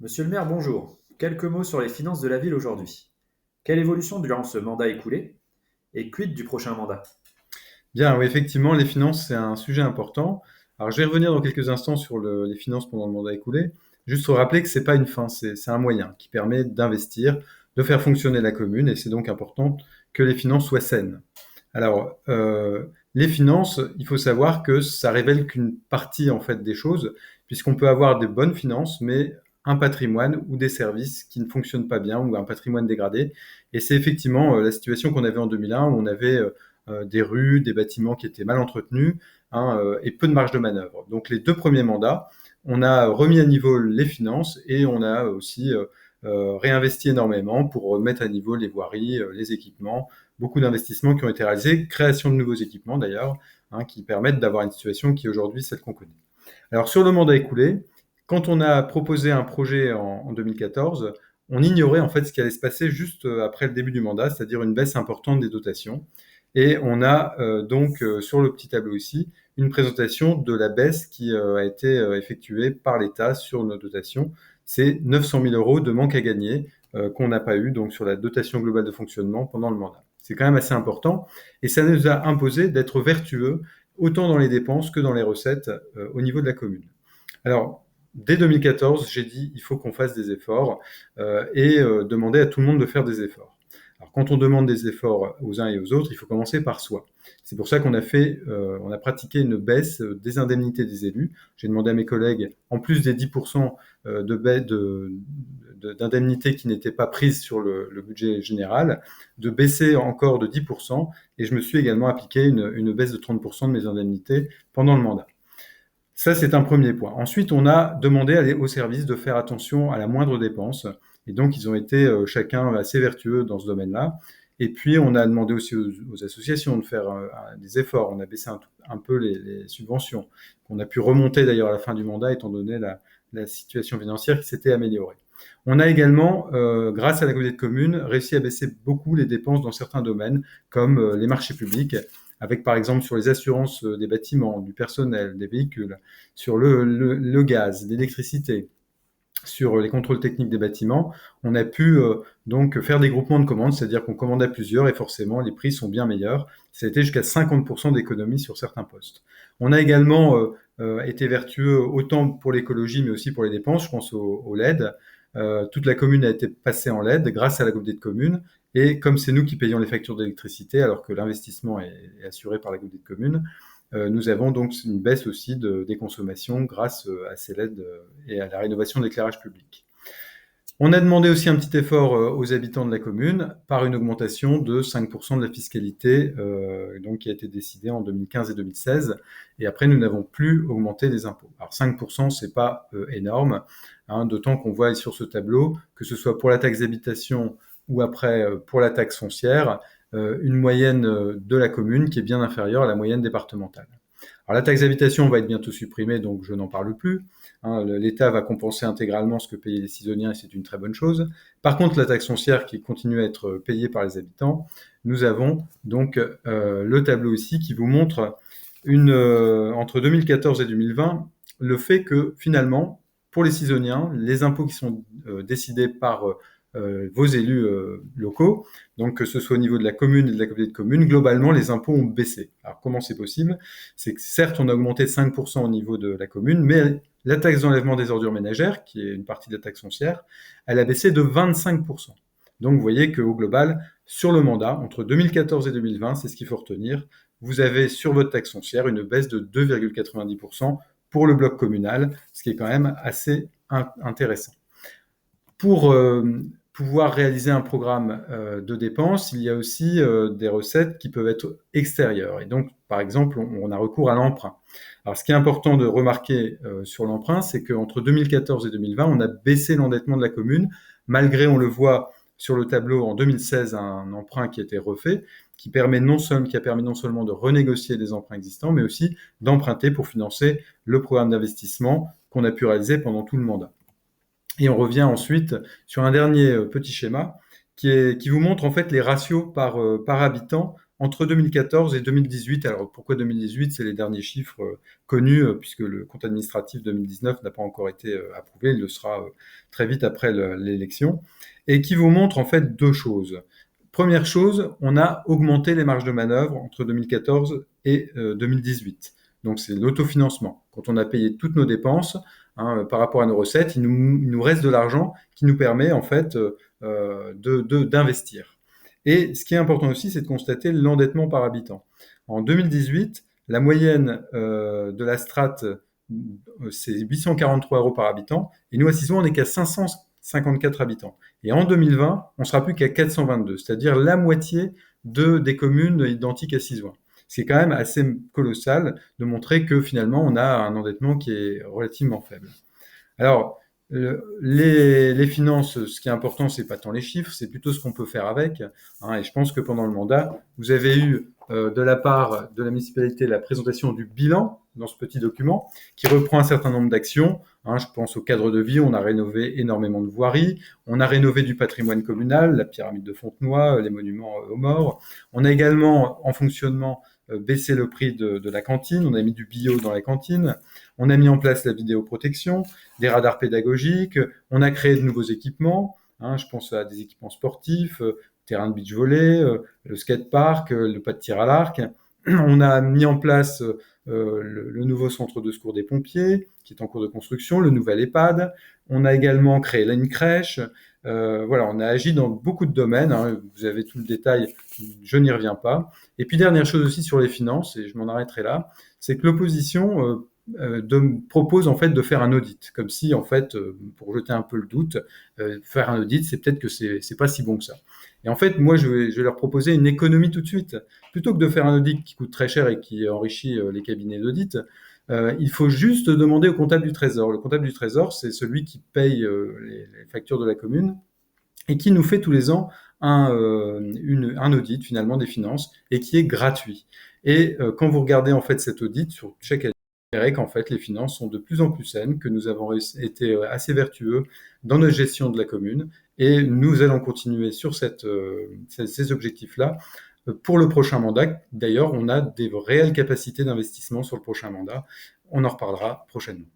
Monsieur le maire, bonjour. Quelques mots sur les finances de la ville aujourd'hui. Quelle évolution durant ce mandat écoulé? Et quid du prochain mandat? Bien, oui, effectivement, les finances, c'est un sujet important. Alors, je vais revenir dans quelques instants sur les finances pendant le mandat écoulé. Juste pour rappeler que c'est pas une fin, c'est un moyen qui permet d'investir, de faire fonctionner la commune, et c'est donc important que les finances soient saines. Alors, les finances, il faut savoir que ça révèle qu'une partie en fait des choses, puisqu'on peut avoir des bonnes finances, mais un patrimoine ou des services qui ne fonctionnent pas bien ou un patrimoine dégradé. Et c'est effectivement la situation qu'on avait en 2001 où on avait des rues, des bâtiments qui étaient mal entretenus hein, et peu de marge de manœuvre. Donc les deux premiers mandats, on a remis à niveau les finances et on a aussi réinvesti énormément pour remettre à niveau les voiries, les équipements, beaucoup d'investissements qui ont été réalisés, création de nouveaux équipements d'ailleurs, hein, qui permettent d'avoir une situation qui est aujourd'hui celle qu'on connaît. Alors sur le mandat écoulé, quand on a proposé un projet en 2014, on ignorait en fait ce qui allait se passer juste après le début du mandat, c'est-à-dire une baisse importante des dotations. Et on a donc sur le petit tableau ici une présentation de la baisse qui a été effectuée par l'État sur nos dotations. C'est 900 000 euros de manque à gagner qu'on n'a pas eu donc sur la dotation globale de fonctionnement pendant le mandat. C'est quand même assez important et ça nous a imposé d'être vertueux autant dans les dépenses que dans les recettes au niveau de la commune. Alors, dès 2014, j'ai dit il faut qu'on fasse des efforts et demander à tout le monde de faire des efforts. Alors, quand on demande des efforts aux uns et aux autres, il faut commencer par soi. C'est pour ça on a pratiqué une baisse des indemnités des élus. J'ai demandé à mes collègues, en plus des 10% d'indemnités qui n'étaient pas prises sur le budget général, de baisser encore de 10%. Et je me suis également appliqué une baisse de 30% de mes indemnités pendant le mandat. Ça, c'est un premier point. Ensuite, on a demandé aux services de faire attention à la moindre dépense. Et donc, ils ont été chacun assez vertueux dans ce domaine-là. Et puis, on a demandé aussi aux associations de faire des efforts. On a baissé un peu les subventions, qu'on a pu remonter d'ailleurs à la fin du mandat, étant donné la situation financière qui s'était améliorée. On a également, grâce à la communauté de communes, réussi à baisser beaucoup les dépenses dans certains domaines, comme les marchés publics, avec par exemple sur les assurances des bâtiments, du personnel, des véhicules, sur le gaz, l'électricité, sur les contrôles techniques des bâtiments, on a pu donc faire des groupements de commandes, c'est-à-dire qu'on commande à plusieurs et forcément les prix sont bien meilleurs. Ça a été jusqu'à 50% d'économie sur certains postes. On a également été vertueux autant pour l'écologie mais aussi pour les dépenses, je pense au LED. Toute la commune a été passée en LED grâce à la communauté de communes. Et comme c'est nous qui payons les factures d'électricité, alors que l'investissement est assuré par la communauté de communes, nous avons donc une baisse aussi des consommations grâce à ces LED et à la rénovation de l'éclairage public. On a demandé aussi un petit effort aux habitants de la commune par une augmentation de 5% de la fiscalité donc qui a été décidée en 2015 et 2016. Et après, nous n'avons plus augmenté les impôts. Alors 5%, c'est pas énorme, hein, d'autant qu'on voit sur ce tableau que ce soit pour la taxe d'habitation ou après pour la taxe foncière, une moyenne de la commune qui est bien inférieure à la moyenne départementale. Alors la taxe d'habitation va être bientôt supprimée, donc je n'en parle plus. Hein, L'État va compenser intégralement ce que payaient lesCisoniens et c'est une très bonne chose. Par contre, la taxe foncière qui continue à être payée par les habitants, nous avons donc le tableau ici qui vous montre entre 2014 et 2020 le fait que finalement, pour les Cisoniens, les impôts qui sont décidés par vos élus locaux, donc que ce soit au niveau de la commune et de la communauté de communes, globalement, les impôts ont baissé. Alors comment c'est possible? C'est que certes, on a augmenté de 5% au niveau de la commune, mais la taxe d'enlèvement des ordures ménagères, qui est une partie de la taxe foncière, elle a baissé de 25%. Donc vous voyez qu'au global, sur le mandat, entre 2014 et 2020, c'est ce qu'il faut retenir, vous avez sur votre taxe foncière une baisse de 2,90% pour le bloc communal, ce qui est quand même assez intéressant. Pour pouvoir réaliser un programme de dépenses, il y a aussi des recettes qui peuvent être extérieures. Et donc, par exemple, on a recours à l'emprunt. Alors, ce qui est important de remarquer sur l'emprunt, c'est qu'entre 2014 et 2020, on a baissé l'endettement de la commune, malgré, on le voit sur le tableau, en 2016, un emprunt qui a été refait, qui a permis non seulement de renégocier des emprunts existants, mais aussi d'emprunter pour financer le programme d'investissement qu'on a pu réaliser pendant tout le mandat. Et on revient ensuite sur un dernier petit schéma qui vous montre en fait les ratios par habitant entre 2014 et 2018. Alors pourquoi 2018? C'est les derniers chiffres connus, puisque le compte administratif 2019 n'a pas encore été approuvé, il le sera très vite après l'élection, et qui vous montre en fait deux choses. Première chose, on a augmenté les marges de manœuvre entre 2014 et 2018. Donc c'est l'autofinancement. Quand on a payé toutes nos dépenses, par rapport à nos recettes, il nous reste de l'argent qui nous permet en fait d'investir. Et ce qui est important aussi, c'est de constater l'endettement par habitant. En 2018, la moyenne de la strate, c'est 843 euros par habitant, et nous, à Cizon, on n'est qu'à 554 habitants. Et en 2020, on sera plus qu'à 422, c'est-à-dire la moitié des communes identiques à Cizon. C'est quand même assez colossal de montrer que finalement, on a un endettement qui est relativement faible. Alors, les finances, ce qui est important, c'est pas tant les chiffres, c'est plutôt ce qu'on peut faire avec. Et je pense que pendant le mandat, vous avez eu de la part de la municipalité la présentation du bilan dans ce petit document qui reprend un certain nombre d'actions. Je pense au cadre de vie, on a rénové énormément de voiries, on a rénové du patrimoine communal, la pyramide de Fontenoy, les monuments aux morts. On a également en fonctionnement baissé le prix de la cantine, on a mis du bio dans la cantine, on a mis en place la vidéoprotection, des radars pédagogiques, on a créé de nouveaux équipements, je pense à des équipements sportifs, terrain de beach volley, le skatepark, le pas de tir à l'arc. On a mis en place le nouveau centre de secours des pompiers, qui est en cours de construction, le nouvel EHPAD. On a également créé là une crèche. Voilà, on a agi dans beaucoup de domaines. Vous avez tout le détail, je n'y reviens pas. Et puis dernière chose aussi sur les finances, et je m'en arrêterai là, c'est que l'opposition propose en fait de faire un audit, comme si en fait, pour jeter un peu le doute, faire un audit, c'est peut-être que c'est pas si bon que ça. Et en fait, moi, je vais leur proposer une économie tout de suite. Plutôt que de faire un audit qui coûte très cher et qui enrichit les cabinets d'audit, il faut juste demander au comptable du Trésor. Le comptable du Trésor, c'est celui qui paye les factures de la commune et qui nous fait tous les ans un audit finalement des finances et qui est gratuit. Et quand vous regardez en fait cet audit sur chaque année, vous verrez qu'en fait les finances sont de plus en plus saines, que nous avons été assez vertueux dans notre gestion de la commune et nous allons continuer sur ces objectifs-là pour le prochain mandat. D'ailleurs, on a des réelles capacités d'investissement sur le prochain mandat. On en reparlera prochainement.